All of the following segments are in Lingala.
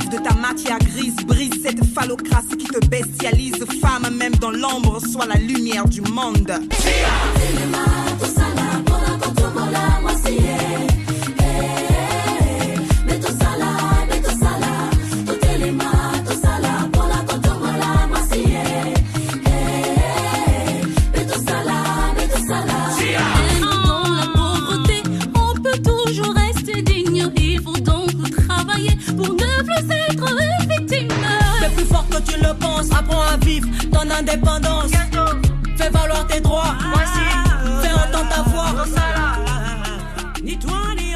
rêve de ta matière grise. Brise cette phallocratie qui te bestialise. Femme, même dans l'ombre, sois la lumière du monde. Apprends à vivre ton indépendance. Fais valoir tes droits. Fais entendre ta voix. Ni toi, ni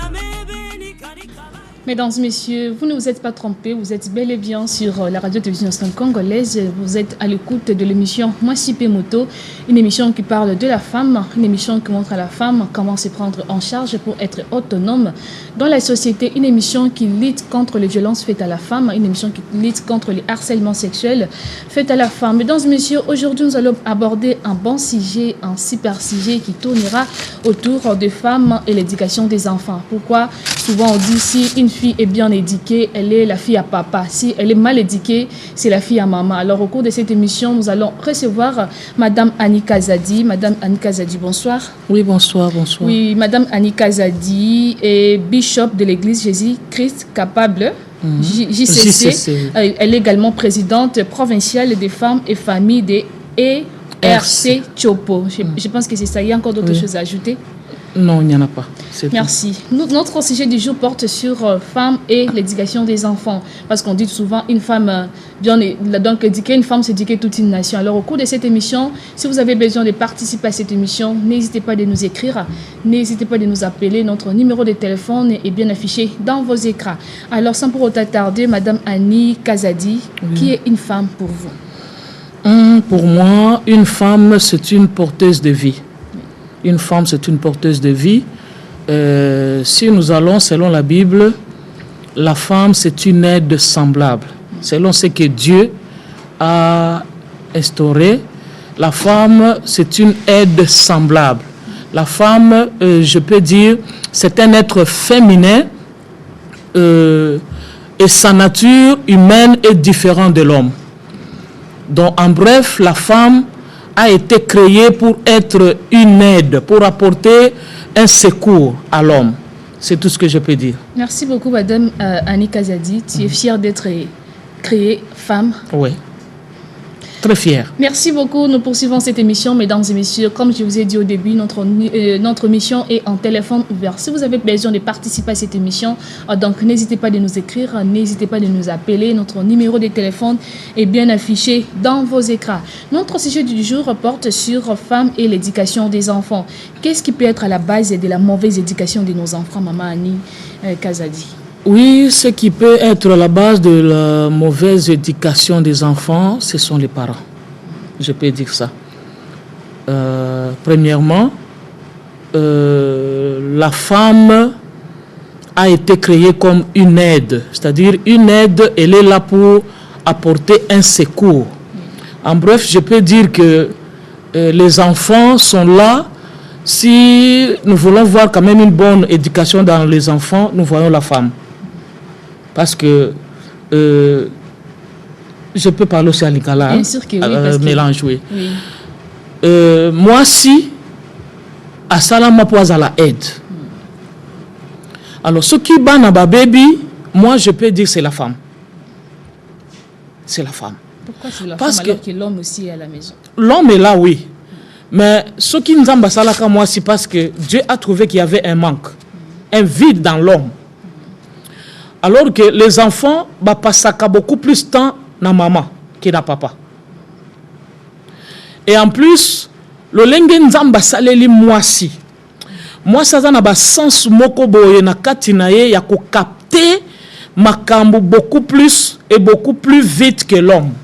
Mesdames et messieurs, vous ne vous êtes pas trompés, vous êtes bel et bien sur la radio-télévision congolaise. Vous êtes à l'écoute de l'émission Moi Sipé Moto, une émission qui parle de la femme, une émission qui montre à la femme comment se prendre en charge pour être autonome dans la société, une émission qui lutte contre les violences faites à la femme, une émission qui lutte contre les harcèlements sexuels faits à la femme. Mesdames et messieurs, aujourd'hui nous allons aborder un bon sujet, un super sujet qui tournera autour des femmes et l'éducation des enfants. Pourquoi souvent on dit si une fille est bien éduquée, elle est la fille à papa. Si elle est mal éduquée, c'est la fille à maman. Alors au cours de cette émission, nous allons recevoir Madame Annika Zadi. Madame Annika Zadi, bonsoir. Oui, bonsoir, bonsoir. Oui, Madame Annika Zadi est bishop de l'église Jésus-Christ Capable. JCC. Elle est également présidente provinciale des femmes et familles des ERC Chopo. Je pense que c'est ça. Il y a encore d'autres choses à ajouter? Non, il n'y en a pas. Merci. Notre sujet du jour porte sur femmes et l'éducation des enfants. Parce qu'on dit souvent une femme bien donc éduquée, une femme s'éduquer toute une nation. Alors au cours de cette émission, si vous avez besoin de participer à cette émission, n'hésitez pas de nous écrire, n'hésitez pas de nous appeler. Notre numéro de téléphone est bien affiché dans vos écrans. Alors sans pour autant tarder, Madame Annie Kazadi, qui est une femme pour vous? Pour moi, une femme, c'est une porteuse de vie. Une femme, c'est une porteuse de vie. Si nous allons selon la Bible, la femme, c'est une aide semblable. Selon ce que Dieu a instauré, la femme, c'est une aide semblable. La femme, je peux dire, c'est un être féminin et sa nature humaine est différente de l'homme. Donc, en bref, la femme a été créée pour être une aide, pour apporter un secours à l'homme. C'est tout ce que je peux dire. Merci beaucoup, Madame Annika Zadi. Tu es fière d'être créée femme? Oui. Très fière. Merci beaucoup. Nous poursuivons cette émission, mesdames et messieurs. Comme je vous ai dit au début, notre mission est en téléphone ouvert. Si vous avez besoin de participer à cette émission, donc n'hésitez pas de nous écrire, n'hésitez pas de nous appeler. Notre numéro de téléphone est bien affiché dans vos écrans. Notre sujet du jour porte sur femmes et l'éducation des enfants. Qu'est-ce qui peut être à la base de la mauvaise éducation de nos enfants, Maman Annie Kazadi? Oui, ce qui peut être à la base de la mauvaise éducation des enfants, ce sont les parents. Je peux dire ça. Premièrement, la femme a été créée comme une aide. C'est-à-dire, une aide, elle est là pour apporter un secours. En bref, je peux dire que les enfants sont là. Si nous voulons voir quand même une bonne éducation dans les enfants, nous voyons la femme. Parce que je peux parler aussi à Nicolas, bien sûr que oui, mélange, oui. Moi, si à Salama Poise la aide. Alors, ce qui bat dans ma baby, moi, je peux dire c'est la femme. C'est la femme. Pourquoi c'est la femme alors que l'homme aussi est à la maison? L'homme est là, oui. Mais ce qui nous embassala moi, c'est parce que Dieu a trouvé qu'il y avait un manque, un vide dans l'homme. Alors que les enfants passent beaucoup plus de temps dans maman que dans papa. Et en plus, le lengen zamba saleli mwasi. Moi ça na ba sens moko boye na katinaye ya ko capter makambo beaucoup plus et beaucoup plus vite que l'homme.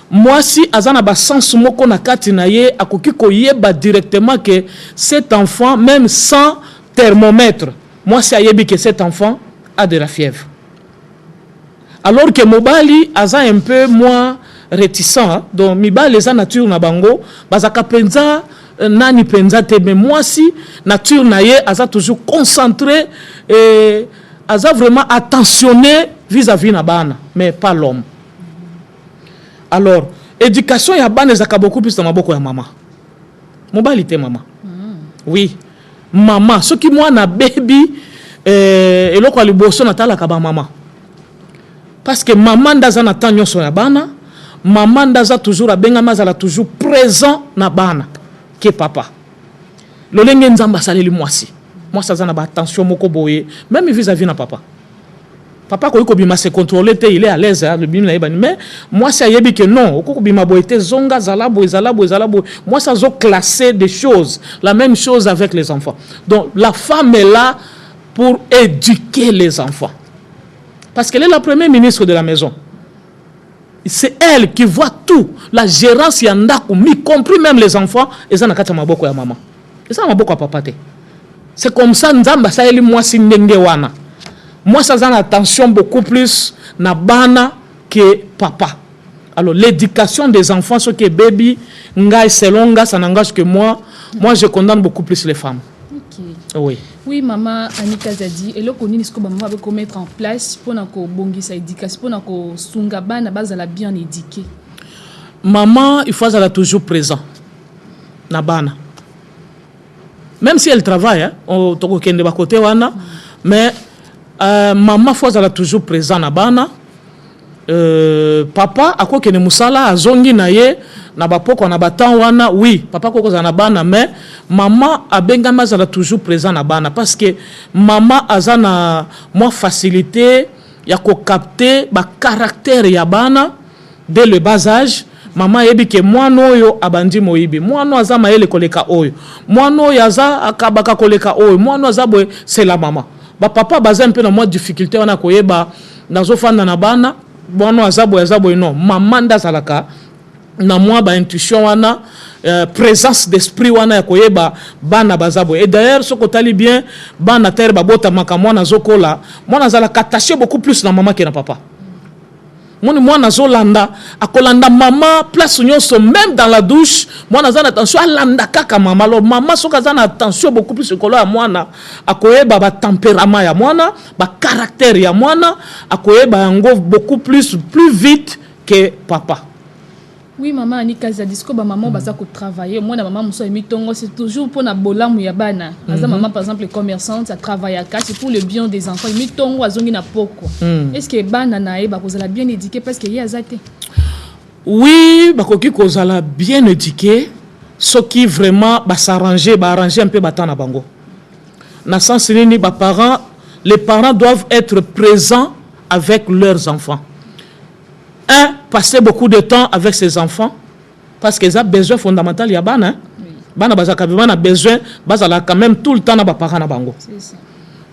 Moi si azana ba sens moko na katinaye akoki koyeba directement que cet enfant même sans thermomètre, moi si ayebi que cet enfant a de la fièvre. Alors que Mobali a un peu moins réticent, hein? Donc Mibali les nature na bango, bazaka penza nani penza te, mais moi si nature naye aza toujours concentré et aza vraiment attentionné vis-à-vis na bana, mais pas l'homme. Alors, éducation ya bana ezaka beaucoup plus dans maboko ya maman. Mobalité maman. Oui. Maman, ce qui moi na baby et loko liboso na tala ka ba maman. Parce que maman ndaza na tanyo so ya bana, maman ndaza toujours abenga mazala toujours présent na bana que papa. Lolenge nzamba saleli mwasi. Moi ça za na ba attention moko boye, même vis-à-vis na papa. Papa ko bima se contrôler, il est à l'aise, le bim na mais moi ça yebi que non, ko bima boité zonga zalabo. Moi ça zo classer des choses, la même chose avec les enfants. Donc la femme est là pour éduquer les enfants. Parce qu'elle est la première ministre de la maison. C'est elle qui voit tout, la gérance yandako, y compris même les enfants, et ça na kata maboko ya maman. Et ça maboko ya papa te. C'est comme ça nzamba ça eli moi si ndenge wana. Moi, ça a attention beaucoup plus na bana que papa. Alors, l'éducation des enfants, ce qui est baby, nga selonga, ça n'engage que moi. Moi, je condamne beaucoup plus les femmes. Ok. Oui. Oui, maman Annika Zadi, et là, qu'on dit que maman va mettre en place pour que bongi sa éducation, pour que sunga bana base la bien éduquée. Maman, il faut qu'elle toujours présent na bana. Même si elle travaille, hein, on toko kende ba côté wana, mais maman faut qu'elle toujours présent na bana. Papa ako kene musala azongi na ye na bapoko na batan wana, oui, papa koko za na bana, mais maman abenga mazala toujours présent na bana parce que maman azana moi facilité ya ko capter ba caractère ya bana dès le bas âge. Maman yebi ke mwana oyo abandi moyibi, mwana aza mayele koleka oyo, mwana oyo aza akabaka koleka oyo, mwana aza boye, c'est la maman. Ba papa baza un peu na moi difficulté wana koyeba nazo fanda na bana, mwana aza boye non, maman ndazalaka na moi ba intuition wana, présence d'esprit wana ya koyeba bana baza boye. Et d'ailleurs ce ko tali bien bana terre babota maka mwana zokola, mwana zalaka attaché beaucoup plus na maman que na papa. Moi nazolanda akolanda maman place nyonso même dans la douche moi nazana attention alanda kaka maman alors maman soka zana attention beaucoup plus kolo ya mwana akoyeba ba tempérament ya mwana ba caractère ya mwana akoyeba yango beaucoup plus vite que papa. Oui, maman Annika Zadisco, maman baza ko travailler. Moi, maman muso emitongo, c'est toujours pour na bolamu ya bana. Aza maman par exemple commerçante, ça travaille à c'est pour le bien des enfants. Emitongo azongi na poko. Est-ce que bana nae ba kozala bien éduqué parce que yazate? Oui, bakoki kozala bien éduqué, ce qui vraiment ba s'arranger, ba arranger un peu batana bango. Na sens nini ba parents, les parents doivent être présents avec leurs enfants. Passer beaucoup de temps avec ses enfants parce qu'ils ont besoin fondamental ya bana. Bana bazaka bana besoin bazala quand même tout le temps na ba parents na bango.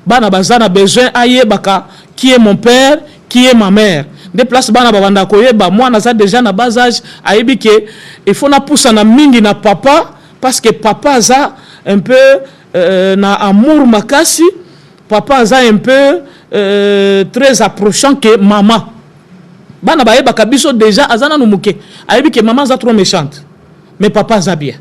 Bana bazana besoin aye baka qui est mon père, qui est ma mère. Des places bana babanda koyeba moi na za déjà na bas âge ayebi que il faut na poussa na mingi na papa parce que papa za un peu na amour makasi, papa za un peu très approchant que maman. Bana baye bakabiso déjà azana no muke ayebi que maman za trop méchante mais papa za bien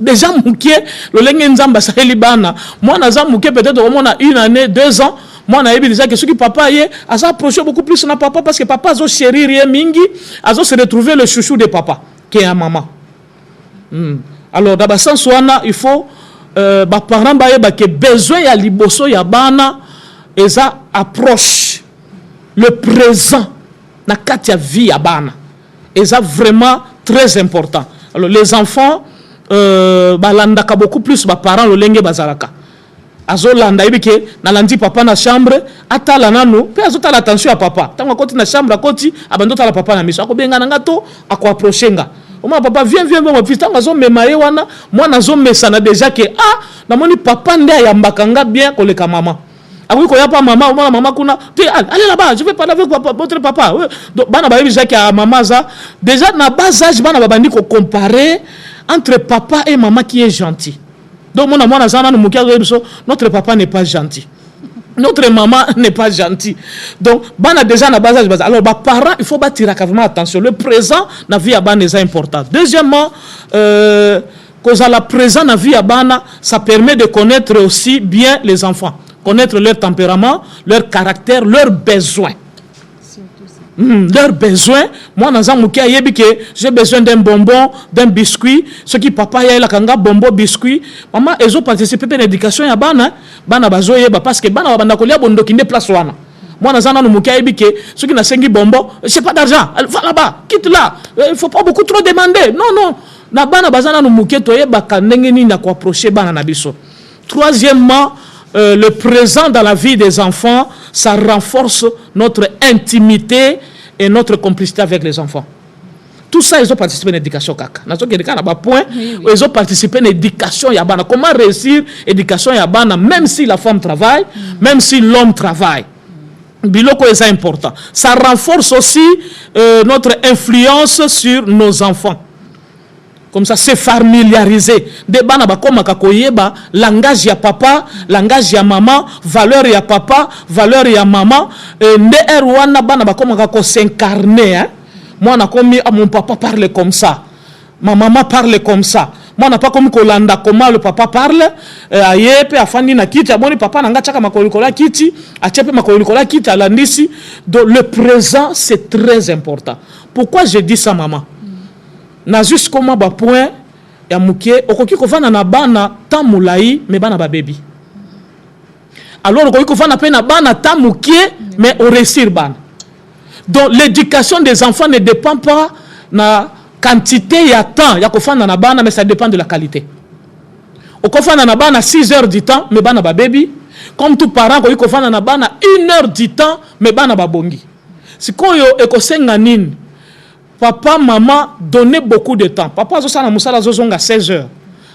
déjà muke le lenge nzamba saheli bana moi naza muke peut-être au moins 1 année 2 ans moi na yebi déjà que ce qui papa ye aza approché beaucoup plus na papa parce que papa zo chérir ye mingi azo se retrouver le chouchou de papa qui est maman. Alors dans sens wana il faut ba parents baye ba que besoin ya liboso ya bana eza approche le présent na katia vie à bana et ça vraiment très important. Alors les enfants balandaka beaucoup plus ba parents le lenge bazalaka azolanda ibike na landi papa na chambre atala nanu pe azotala attention à papa tango koti na chambre akoti abandota la papa na miso akobenga na ngato ako approachenga oma papa viens mon fils tango azo memaye wana moi nazo mesana déjà que na moni papa nde ayambaka nga bien koleka maman. Ah oui, quand il n'y a pas maman, maman, allez là-bas, je vais parler avec votre papa. Donc, bana ba déjà que maman ça déjà na bas âge bana ba ndiko comparer entre papa et maman qui est gentil. Donc mon amour na notre papa n'est pas gentil. Notre maman n'est pas gentille. Donc bana déjà na bas âge alors ba parents il faut bâtir vraiment attention. Le présent na vie à bana est important. Deuxièmement cause à la présent na vie à bana ça permet de connaître aussi bien les enfants. Connaître leur tempérament, leur caractère, leurs besoins. leurs besoins. Moi, dans un mouké, j'ai besoin d'un bonbon, d'un biscuit. Ce qui papa y a la kanga bonbon, biscuit. Maman, ils ont participé à l'éducation ya bana, bana bazoye parce que bana bana kolia bondo kinde place wana. Moi, dans un mouké, ceux qui n'a sengi bonbon, c'est pas d'argent. Va là-bas, quitte là. Il faut pas beaucoup trop demander. Non, non. Na bana bazana no mouké toye baka ndenge ni na ko approcher bana na biso. Troisièmement, le présent dans la vie des enfants, ça renforce notre intimité et notre complicité avec les enfants. Tout ça, ils ont participé à l'éducation. Ils ont participé à l'éducation Yabana. Comment réussir l'éducation Yabana, même si la femme travaille, même si l'homme travaille. Biloko est important. Ça renforce aussi notre influence sur nos enfants. Comme ça, c'est familiarisé. Des bana ba koma kakoyeba langage ya papa, langage ya maman, valeur ya papa, valeur ya maman. Ne erwana bana ba koma kako s'incarner. Moi, on a commis mon papa parle comme ça, ma maman parle comme ça. Moi, on n'a pas comme Kolanda comment le papa parle. Ayepe afandi na kiti aboni papa nanga chaka makolikola kiti, achepe makolikola kiti alandisi. Donc le présent c'est très important. Pourquoi je dis ça, maman? Na juste comment ba point ya muke okoki kovana na bana tamulai mais bana ba baby. Alors okoki kovana pe na bana tamuke mais au réussir bana. Donc l'éducation des enfants ne dépend pas na quantité ya temps ya kofana na bana mais ça dépend de la qualité. Okofana na bana 6 heures du temps mais bana ba baby. Comme tout parent okoki kofana na bana 1 heure du temps mais bana ba bongi. Sikoyo ekosenga nini? Papa, maman, donnez beaucoup de temps. Papa, à 16 heures.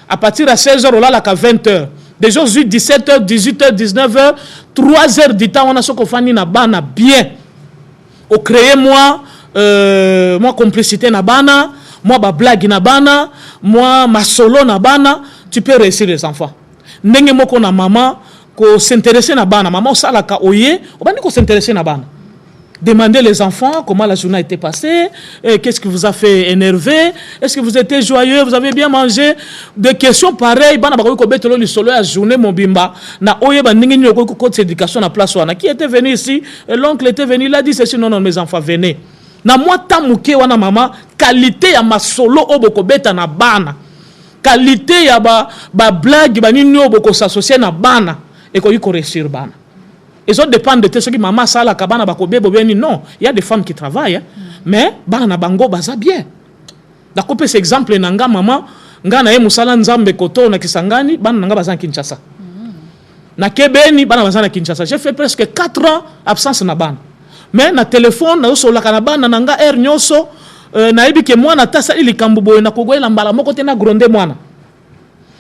À partir de 16 heures, on a 20 heures. Déjà, 17 heures, 18 heures, 19 heures, 3 heures du temps, on a ce qu'on fait na bana bien. Au créer moi complicité na bana, moi ba blague na bana, moi ma solo na bana, tu peux réussir les enfants. Nenge moko na maman ko s'intéresser na bana, maman ça la ka oye, on va ko s'intéresser na bana. Demandez les enfants comment la journée a été passée, qu'est-ce qui vous a fait énerver, est-ce que vous étiez joyeux, vous avez bien mangé. Des questions pareilles, qui était venu ici, l'oncle était venu, il a dit ceci, non, mes enfants, venez. Na moi tamuke wana maman, qualité ya ma solo oboko beta na bana. Qualité ya ba blague ba nini oboko s'associer na bana et ko yiko réussir bana. Ils ont dépendent de ceux qui maman ça la kabana bakobe bobeni non, il y a des femmes qui travaillent mais bana bango baza bien. D'accord, c'est exemple nanga maman nga na ye musala nzambe koto na Kisangani bana nanga baza Kinshasa. Na Kebeni bana baza na Kinshasa. J'ai fait presque 4 ans absence na bana. Mais na téléphone na so la kanabana nanga air nyoso na yebi ke moi na tasa ili kambubo na kogoela mbala moko te na gronde mwana.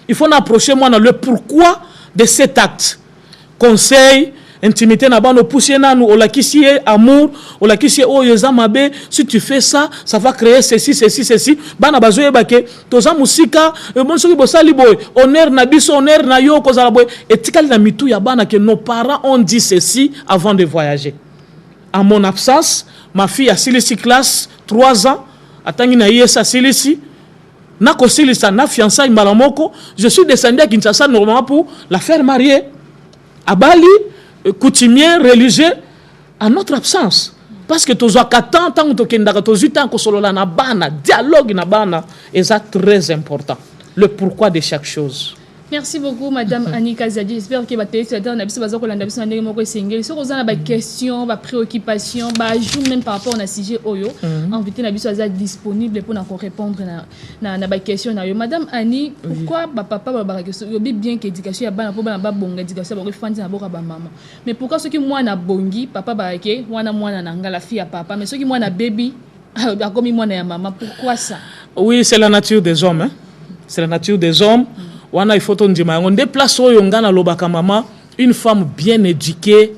Il faut approcher moi le pourquoi de cet acte. Conseil intimité na bano pousser na nous olakisie amour olakisie oyeza mabe si tu fais ça ça va créer ceci bana bazoye bake toza musika bon soki bosali boy honneur na biso honneur na yo kozala boy etikali na mitu ya bana que nos parents ont dit ceci avant de voyager. À mon absence ma fille a silisi classe 3 ans atangi na yesa silisi na ko silisa na fiançailles malamoko je suis descendu à Kinshasa normalement pour la faire marier à Bali coutumier religieux à notre absence parce que tous à 4 ans tant que kendaka tous 8 ans que solo la na bana dialogue na bana est ça très important le pourquoi de chaque chose. Merci beaucoup Madame Annie Kazadi. J'espère que va téléspectateur na biso bazo ko landa biso na ndenge moko sengeli so kozana ba question ba préoccupation ba ajout même par rapport à sujet oyo invité na biso aza disponible pour encore répondre na ba question na yo. Madame Annie, pourquoi ba papa ba question yo bien que éducation ya bana pour bana ba bonga éducation ba fandi na boka ba maman, mais pourquoi ceux qui moi na bongi papa ba ke wana mwana na ngala fille ya papa mais ceux qui moi na baby ba comme moi na ya maman, pourquoi ça? Oui, c'est la nature des hommes hein? C'est la nature des hommes. Il faut on déplace une femme bien éduquée,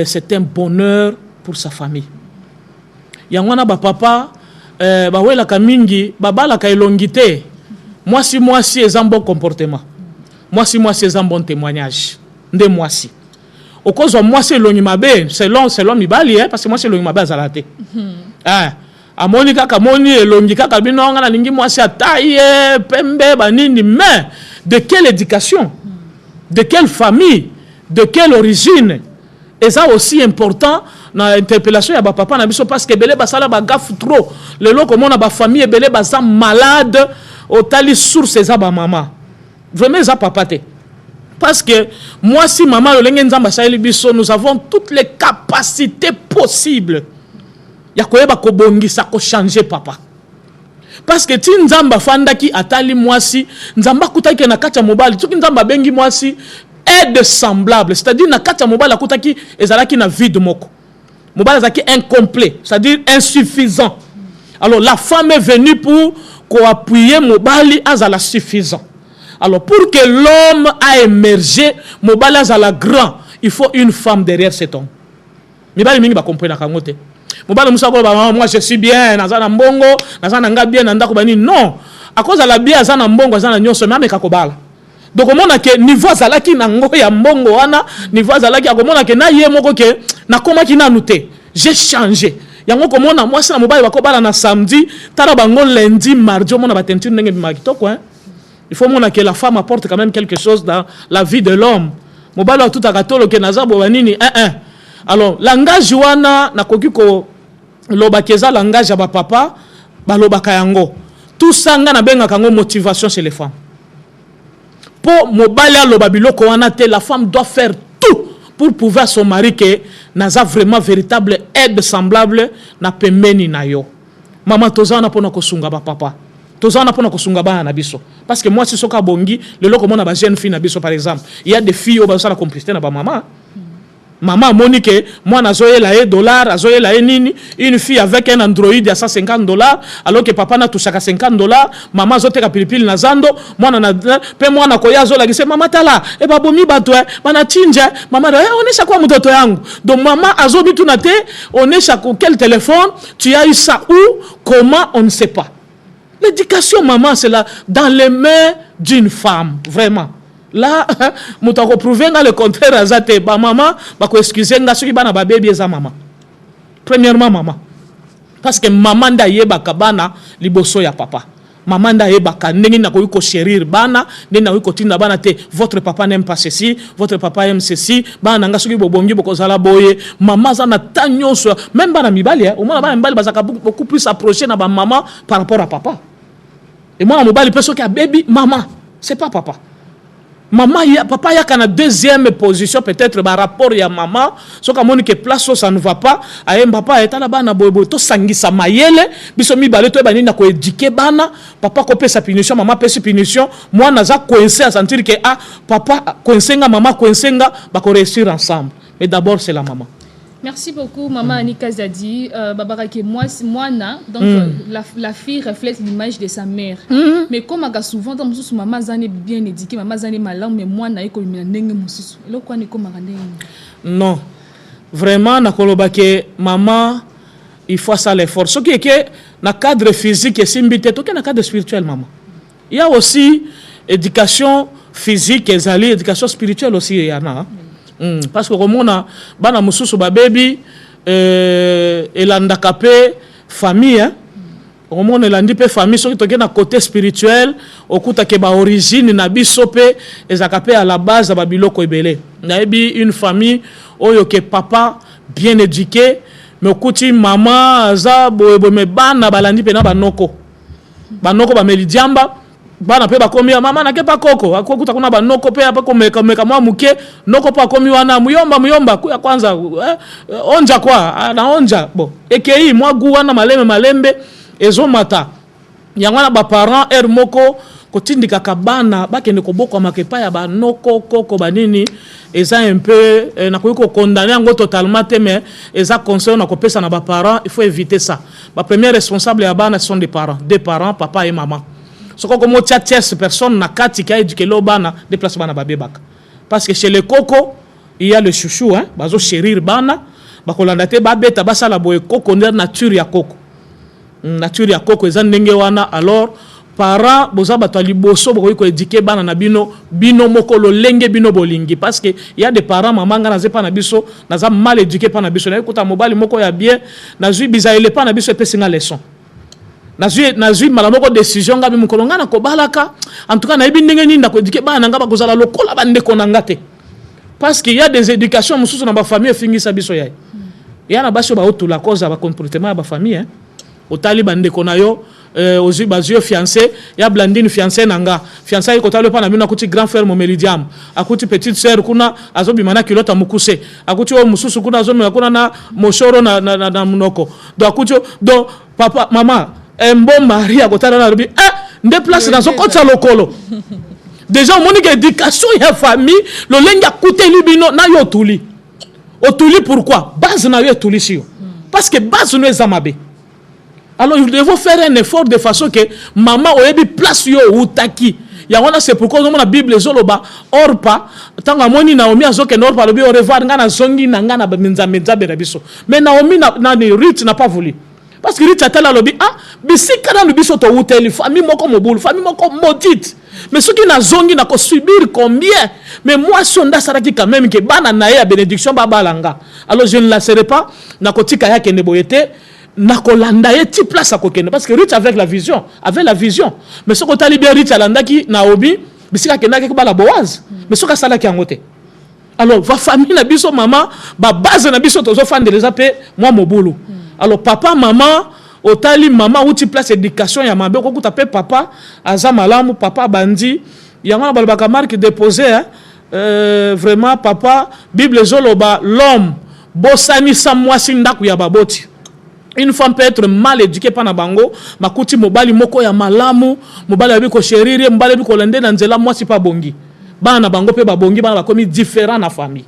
c'est un bonheur pour sa famille. Yangwana ba papa ba wela kamingi baba la kailongité. Moi si c'est un bon comportement. Moi si c'est un bon témoignage. Ndé moi si. Au cause moi c'est longimabe, c'est long mibali parce que moi c'est longimabe azalate. A Monica Kamoni et Longika Kabinonga na ningi moi c'est taille pembe banini mais de quelle éducation, de quelle famille, de quelle origine Et ça aussi important dans l'interpellation ya ba papa na biso parce que belé basala ba gaffe trop. Le lo comme on a ba famille belé basa malade au tali source za ba maman. Vraiment ça papa te. Parce que moi si maman le lenge nzamba sa biso nous avons toutes les capacités possibles. Ya koyeba ko bongisa ko changer papa. Parce que ti nzamba fandaki atali mwasi nzamba kutaki na kati ya mobali tuki nzamba bengi mwasi aide semblable, c'est-à-dire na kati ya mobali akutaki ezalaki na vide moko. Mobali ezalaki incomplet, c'est-à-dire insuffisant. Alors la femme est venue pour appuyer mobali azala suffisant. Alors pour que l'homme a émergé, mobali azala grand, il faut une femme derrière cet homme. Mibali mingi ba comprendre kangote. Mobali musa ko ba moi je suis bien, nazana mbongo, nazana nga bien ndako bani non. À cause de la bien azana mbongo azana nyonso mais ameka ko bala. Donc on a que niveau azalaki na ngo ya mbongo wana, niveau azalaki akomona ke na ye moko ke na koma ki na nuté. J'ai changé. Yango komona moi si na mobali bako bala na samedi, tala bango lundi, mardi on a ba teinture ndenge makitoko hein. Il faut mona que la femme apporte quand même quelque chose dans la vie de l'homme. Mobali wa tout akatolo ke nazabo banini Alors langage wana na koki ko lobakeza langage ya ba papa ba lobaka yango. Tout ça nga na benga kango motivation chez les femmes. Pour mobali aloba biloko wana te, la femme doit faire tout pour prouver à son mari que naza vraiment véritable aide semblable na pembeni na yo. Maman tozana pona kosunga ba papa. Tozana pona kosunga ba na biso. Parce que moi si soka bongi, le loko mona ba jeune fille na biso par exemple, il y a des filles au ba sa la complicité na ba maman. Maman Monique, moi nazoye la $, azoye la nini, une fille avec un Android à $150, alors que papa n'a touché à $50, maman zote ka pilipili na zando, moi na pe moi na koya zo la gise mama tala, e ba bomi batwe, mana chinja, maman onesha kwa mtoto yangu. Donc maman azobi tu na te, onesha ko quel téléphone, tu as eu ça où, comment on ne sait pas. L'éducation maman c'est là dans les mains d'une femme, vraiment. Là, muta ko prouver le contraire azate ba maman ba ko excuser nga soki bana ba bébé za maman. Premièrement maman. Parce que maman nda yeba kabana liboso ya papa. Maman nda yeba ka ndenge na ko ko chérir bana, ndenge na ko tinda bana te votre papa n'aime pas ceci, votre papa aime ceci, bana nga soki bobongi boko zala boye, maman za na tanyonso, même bana mibali au moins bana mibali bazaka beaucoup plus approcher na ba maman par rapport à papa. Et moi mobali peso ki a baby maman, c'est pas papa. Maman, papa, il y a une deuxième position, peut-être par rapport à maman. Ce que place, ça ne va pas. Papa, est là-bas, na bobo, to sangisa mayele, bisomi balé, to bani na ko éduquer bana, papa ko sa punition, maman paie sa punition. Moi, naza coincé à sentir que papa coincé nga, maman coincé nga, ba ko réussir ensemble. Mais d'abord, c'est la maman. Merci beaucoup, maman Anika Zadi. Babarake, moi, donc la fille reflète l'image de sa mère. Mais comme souvent, dans mon maman est bien éduquée, maman est malade, mais moi, je suis non, vraiment, maman, il faut ça l'effort. Ce qui est que, dans le cadre physique et symbiotique, dans le cadre spirituel, maman. Il y a aussi éducation physique et éducation spirituelle aussi. Il y en a. Parce que comme on a bana mususu ba baby elanda kapé famille hein comme on elandi pe famille so ki na côté spirituel okuta ke ba origine na biso pe ezakapé à la base ba biloko ebele na ebi une famille oyo ke papa bien éduqué mais okuti maman za boyebo me bana balandi pe na banoko ba melidiamba bana pe bakomi mama na ke pa koko akokuta kuna ba noko pe apa komeka mwa muke noko pa komi wana muyomba kuya kwanza onja kwa na onja bon ekei mwa gu wana malembe ezomata yangwana ba parents moko kotindika kabana bakende koboko makepa ya ba noko koko banini eza un peu na ko condamner ngo totalement te mais eza conseil na kopesa na ba parents il faut éviter ça. Ba premier responsable ya bana sont des parents papa et maman. Ce qu'on comme tierce personne na kati qui a éduqué l'obana déplacement na babebaka parce que chez les coco il y a le chouchou hein bazo chérir bana bakolanda te babeta basala boye coco nature ya coco eza ndenge wana alors parents boza bato liboso boko éduquer bana na bino moko lo lenge bino bolingi parce que il y a des parents maman nga na zepa na biso naza mal éduqué pa na biso na kota mobali moko ya bien na zui bizaile pa na biso epesinga leçon nazui malamoko décision ngabi mukolonga na kobalaka en tout cas na ebi ndenge nini na ko éduquer bana nga bakozala lokola bande konanga te parce qu'il y a des éducations mususu na ba famille fingisa biso yayi ya na baso ba otula cause ba comportement ya ba famille hein otali bande konayo ozi bazio fiancé ya blandine fiancé nanga fiancé ko talo pa na bino akuti grand frère momelidiam akuti petite sœur kuna azobimana kilota mukuse akuti o mususu kuna azomela kuna na moshoro na munoko do akuti do papa mama embo maria ko tala na robi nde place dans kota lokolo déjà on monique éducation ya famille le lenga kuteli bino na yo tuli otuli pourquoi base na yo tuli sio parce que base no ezamabe. Alors, nous devons faire un effort de façon que maman oyebi place yo utaki. Ya wana c'est pourquoi dans la Bible zoloba orpa tanga moni Naomi azoke orpa lobi au revoir ngana zongi na ngana minza berabiso. Mais Naomi na Ruth n'a pas voulu. Parce que Ruth a tala lobi bisika na biso to uteli famille moko mobulu famille moko maudite. Mais ceux qui na zongi na ko subir combien? Mais moi sonda saraki quand même que bana na ya bénédiction babalanga. Alors je ne laisserai pas na kotika ya kene boyete. Nakolanda ye ti place à kokene parce que Ruth avec la vision mais ce côté bien Ruth alanda ki Naomi bisika kenda ke bala Boaz mais ce ka sala ki angote alors va famille na biso maman ba base na biso tozo fande les apé moi mobulu alors papa maman otali maman ou ti place éducation ya mabe ko kuta pe papa aza malamu papa bandi yango ba ba marque déposé vraiment papa Bible zoloba l'homme bosani sa mwasi ndaku ya baboti. Une femme peut être mal éduquée par Nabango, makuti mobali moko ya malamu, mobali abiko chérir, mobali abiko lende na nzela moi c'est pas bongi. Ba Nabango pe ba bongi ba komi différent na famille.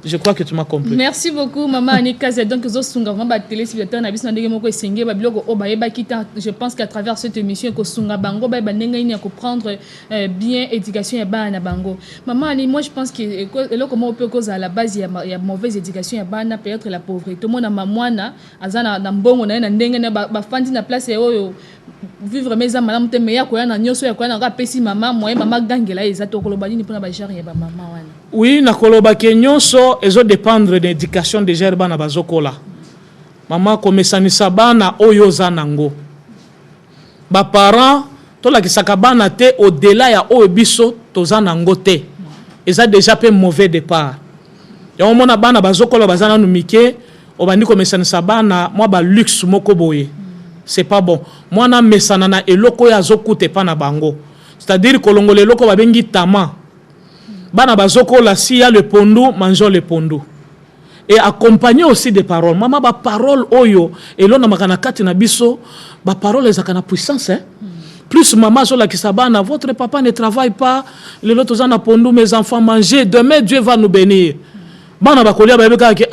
Je crois que tu m'as compris. Merci beaucoup maman Anika. Donc zo sunga vraiment téléspectateur na biso ndenge moko esengé ba biloko o ba yeba kita. Je pense qu'à travers cette émission ko sunga bango ba ndenge ni ko prendre bien éducation ya ba na bango. Maman Ani, moi je pense que le comment on peut cause à la base il y a mauvaise éducation ya ba na peut-être la pauvreté. Tout monde na mamwana azana na mbongo na ndenge na ba fandi na place oyo vivre mes amis te meya ko na nyoso ya ko na pesi maman moi maman gangela ezatu ko loba ni pona ba genre ya ba maman wana. Oui, na koloba ke nyonso ezo dépendre de l'éducation de gerba na bazokola. Maman komesanisa bana oyo za nango. Ba parents to la kisaka bana te au-delà ya oyo biso toza nango te. Eza déjà pe mauvais départ. Ya omona bana bazokola bazana no mike obandi komesanisa bana moi ba luxe moko boye. C'est pas bon. Moi na mesana na eloko ya zokute pa na bango. C'est-à-dire kolongole eloko babengi tama. Bana bazoko la si ya le pondu, mangeons le pondu. Et accompagner aussi des paroles. Maman ba parole oyo et l'on a makana kati na biso, ba parole ezaka na puissance hein. Plus maman zo la kisabana, votre papa ne travaille pas, les autres en a pondu, mes enfants mangez, demain Dieu va nous bénir. Bana ba kolia ba yebeka ke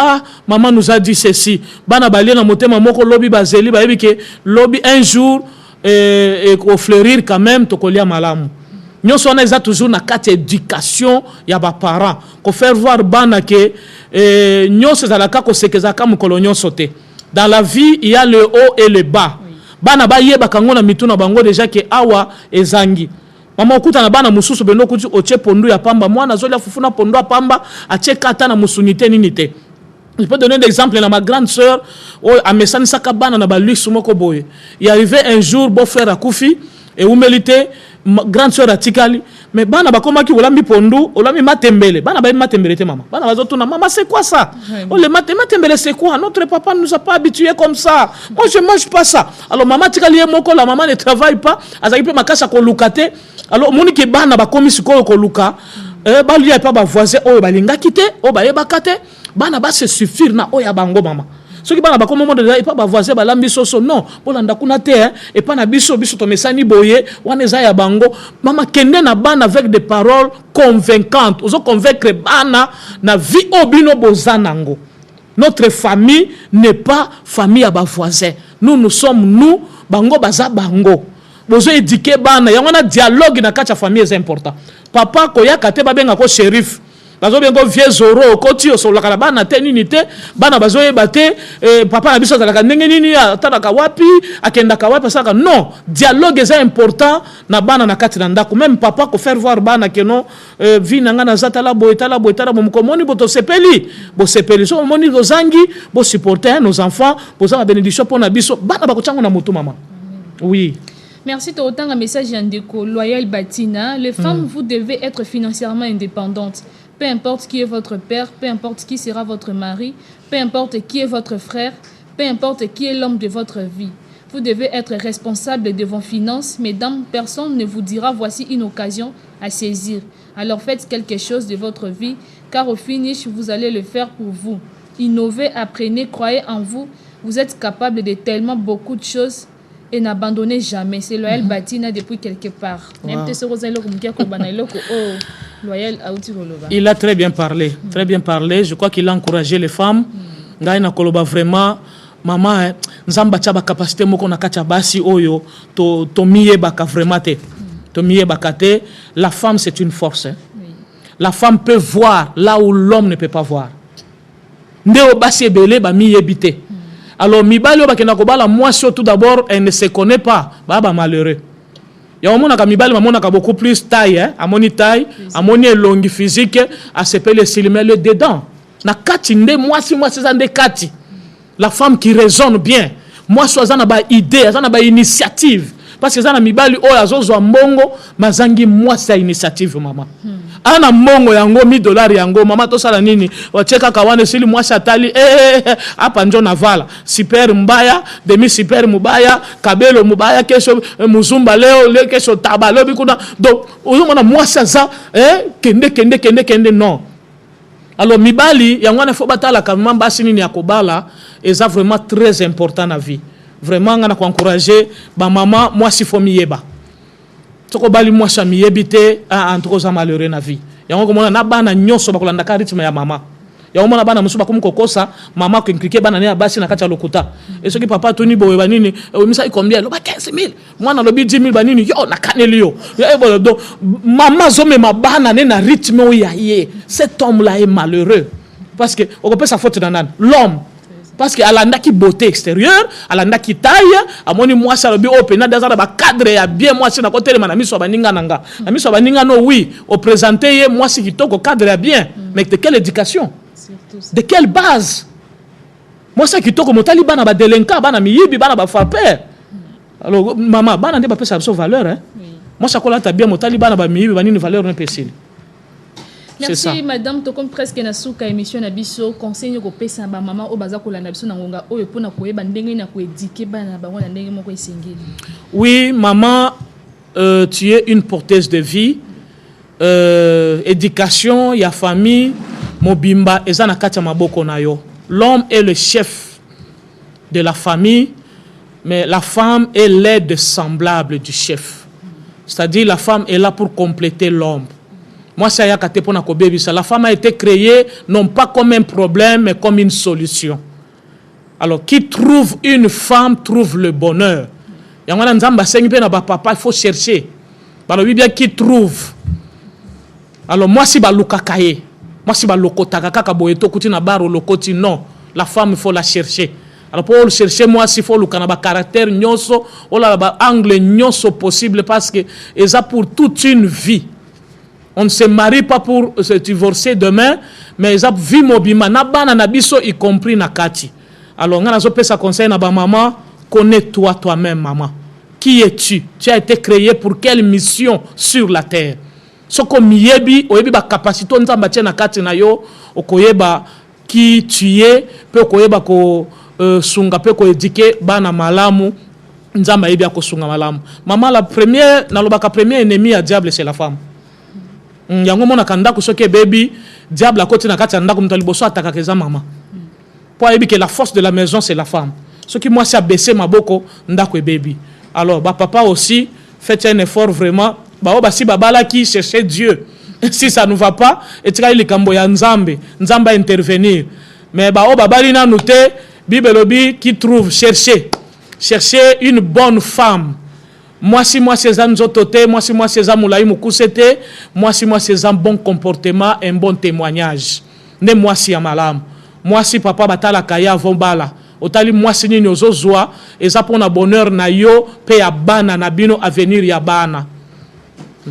maman nous a dit ceci. Bana ba liena motema moko lobi bazeli ba yebike lobi un jour et au fleurir quand même to kolia malamu. Nous sommes toujours dans la éducation ya ba parents ko faire voir bana que nous sommes la ka ko sekezaka mukolonyo sauté. Dans la vie il y a le haut et le bas. Bana ba yeba kango na mituna bango déjà que awa ezangi. Mama okuta na bana mususu beno kuti oche pondu ya pamba mwana zolia fufuna pondu ya pamba ache kata na musunité ninité. Je peux donner un exemple. Ma grande sœur, à Messane Sakabana, na balu sumoko boye. Il arrivait un jour, beau frère à Koufi, et où mélité, ma grande sœur à Tikali. Mais bana bakoma ki olami pondu, olami matembele. Bana ba matembele te maman. Bana bazotuna maman c'est quoi ça? Oh le matembele c'est quoi? Notre papa ne nous a pas habitués comme ça. Moi je mange pas ça. Alors maman Tikali moko la maman ne travaille pas. Azaki pe makasa ko lukate. Alors moni ke bana bakomi siko ko luka. Ba lui pas ba voisin o ba linga kité, o ba yeba kate. Bana ba se suffire na oya bango mama. Ce qui bana ba comme moment de et pas ba voisin ba lambi soso non. Bolanda kuna te et pas na biso to mesani boye wana za ya bango. Mama kende na bana avec des paroles convaincantes. Ozo convaincre bana na vie obino bozanango. Notre famille n'est pas famille à ba voisin. Nous sommes nous bango baza bango. Bozo éduquer bana yango na dialogue na kacha famille est important. Papa koya kate ba benga ko shérif. Bazo bengo vieux zoro koti osola kala bana te nini te bana bazo yebate papa na biso zalaka ndenge nini atalaka wapi akenda ka wapi saka non dialogue est important na bana na kati na ndako même papa ko faire voir bana que non vi nanga na zatala boetala mo komoni boto sepeli bo sepeli so moni rozangi bo supporter nos enfants pour ça bénédiction pour na biso bana ba ko tsango na mutu mama. Oui. Merci de autant un message Yandeko Loyal Batina. Les femmes, vous devez être financièrement indépendantes. peu importe qui est votre père, peu importe qui sera votre mari, peu importe qui est votre frère, peu importe qui est l'homme de votre vie. Vous devez être responsable de vos finances. Mesdames, personne ne vous dira voici une occasion à saisir. Alors faites quelque chose de votre vie, car au finish, vous allez le faire pour vous. Innovez, apprenez, croyez en vous. Vous êtes capable de tellement beaucoup de choses et n'abandonnez jamais. C'est Loyal Batina depuis quelque part. Il a très bien parlé, très bien parlé. Je crois qu'il a encouragé les femmes. Vraiment, maman, nzamba tchaba capacité moko na kacha basi oyo to miye baka vraiment te. To miye baka te. La femme c'est une force. Hein? Oui. La femme peut voir là où l'homme ne peut pas voir. Ndeo basi ebele ba miye bité. Alors mibali obakena ko bala moi surtout d'abord elle ne se connaît pas. Baba malheureux. Ya omona ka mibali mamona ka beaucoup plus taille hein, amoni taille, amoni longue physique, a s'appelle le dedans. Na kati nde moi si ça nde kati. La femme qui raisonne bien. Moi, je suis une idée, une initiative. Parce que je mibali o azozo mbongo, mazangi moi c'est initiative maman. Ana mbongo yango $1000 yango mama to sala nini? Wacheka kawane sili moi chatali hapa njo navala. Super mbaya, demi super mubaya, kabelo mubaya kesho muzumba leo kesho tabalo bikuna. Donc uzomona moi ça kende non. Alors mibali yangwana fo batala kama basi nini yakobala eza vraiment très important na vie. Vraiment ngana ko encourager ba maman moi si fo miyeba. Toko bali moi sa miyebite en trop malheureux na vie. Yango ko mona na bana nyonso bakolanda ka rythme ya mama. Yango mona bana musuba kumkokosa mama ko impliquer bana ne basi na kati ya lokuta. Et ce qui papa Tony boye banini misa combien lo ba 15000. Mwana lobi 10000 banini yo na kaneli yo. Donc maman zo me mabana ne na rythme o ya ye. Cet homme là est malheureux parce que on peut sa faute dans l'homme. Parce que alanda qui beauté extérieure, alanda qui taille, amoni moi ça lobi opena dans ba cadre ya bien moi c'est na côté na miso baninga nanga. Na miso baninga no oui, au présenter moi c'est qui toko cadre ya bien, mais de quelle éducation? De quelle base? Moi c'est qui toko motali bana ba délinquant, bana miyibi, bana ba frapper. Alors maman, bana ndé ba pesa sa valeur hein. Moi ça kola ta bien motali bana ba miyibi bani une valeur un peu style. Merci madame to comme presque na suka émission na biso conseil ko pesa ba maman o baza ko landa biso na ngonga oyo pona ko yeba ndenge na ko éduquer bana ba wana ndenge moko esengeli. Oui maman, tu es une porteuse de vie, éducation ya famille mobimba eza na kati ya maboko na yo. L'homme est le chef de la famille, mais la femme est l'aide semblable du chef. C'est-à-dire la femme est là pour compléter l'homme. Moi, c'est la femme a été créée non pas comme un problème, mais comme une solution. Alors, qui trouve une femme trouve le bonheur. Il faut chercher. Alors, bien qui trouve. Alors, moi, si balukakaye, moi, si balukotaka boyeto kuti na baro lokoti non, la femme il faut la chercher. Alors, pour le chercher, moi, s'il faut le caractère nyonso, ou la angle nyonso possible parce que ça pour toute une vie. On ne se marie pas pour se divorcer demain, mais ils ont vu mobima na bana na biso y compris na kati. Alors ngana zo pesa conseil na ba maman, connais-toi toi-même maman. Qui es-tu? Tu as été créé pour quelle mission sur la terre? Soko miyebi oyebi ba capacité nzamba tia na kati na yo okoyeba qui tu es, pe okoyeba ko sunga pe ko éduquer bana malamu nzamba yebi ko sunga malamu. Maman la première na lobaka premier ennemi à diable c'est la femme. Yango mona kanda ko soke baby diable à côté na kati anda ko mtaliboso ataka keza mama. Pour que la force de la maison c'est la femme. Ce qui moi c'est baisser ma boko ndako baby. Alors ba papa aussi faites un effort vraiment ba si babala qui chercher Dieu. Si ça ne va pas et tika ile kambo ya nzambe intervenir. Mais ba babali na noté bibelobi qui trouve chercher une bonne femme. Moi si c'est un zototé, moi si c'est un moulaï moukousete, moi si c'est un bon comportement, un bon témoignage. Ne moi si amalam. Moi si papa batala kaya vombala. Otali moi si ni ozozwa, et ça pour na bonheur na yo, pe ya bana na bino avenir ya bana.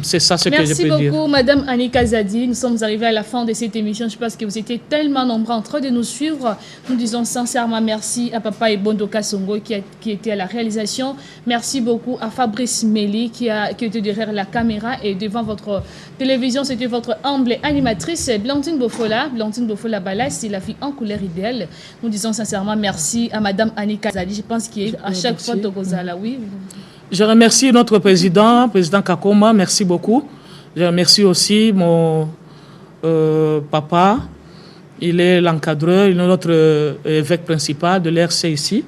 C'est ça ce que je Merci peux dire. beaucoup, Madame Annika Zadi. Nous sommes arrivés à la fin de cette émission. Je pense que vous étiez tellement nombreux en train de nous suivre. Nous disons sincèrement merci à Papa Ebondo Kasongo qui était à la réalisation. Merci beaucoup à Fabrice Meli qui était derrière la caméra et devant votre télévision. C'était votre humble animatrice Blandine Bofola. Blandine Bofola Balai, c'est la fille en couleur idéale. Nous disons sincèrement merci à Madame Annika Zadi. Je pense qu'à chaque fois, Togozala, oui. Je remercie notre président Kakoma, merci beaucoup. Je remercie aussi mon papa, il est l'encadreur, il est notre évêque principal de l'RC ici.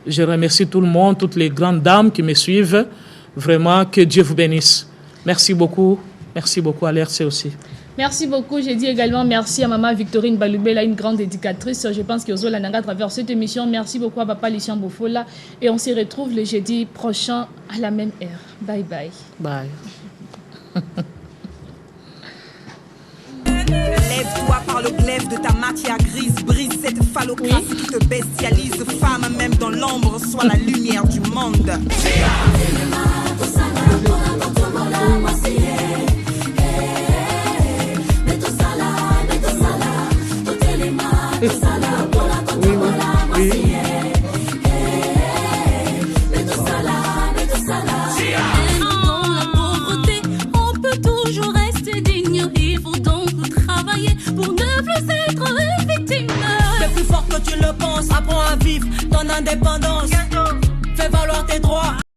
Je remercie tout le monde, toutes les grandes dames qui me suivent. Vraiment, que Dieu vous bénisse. Merci beaucoup à l'RC aussi. Merci beaucoup. J'ai dit également merci à Maman Victorine Baloubela, une grande éducatrice. Je pense que Ozola Nanga à travers cette émission. Merci beaucoup à Papa Lucien Bofola. Et on se retrouve le jeudi prochain à la même heure. Bye bye. Bye. Lève-toi par le glaive de ta matière grise, brise cette phallocratie qui te bestialise. Femme, même dans l'ombre, sois la lumière du monde. Pour ne plus être une victime. T'es plus fort que tu le penses, apprends à vivre ton indépendance. Fais valoir tes droits.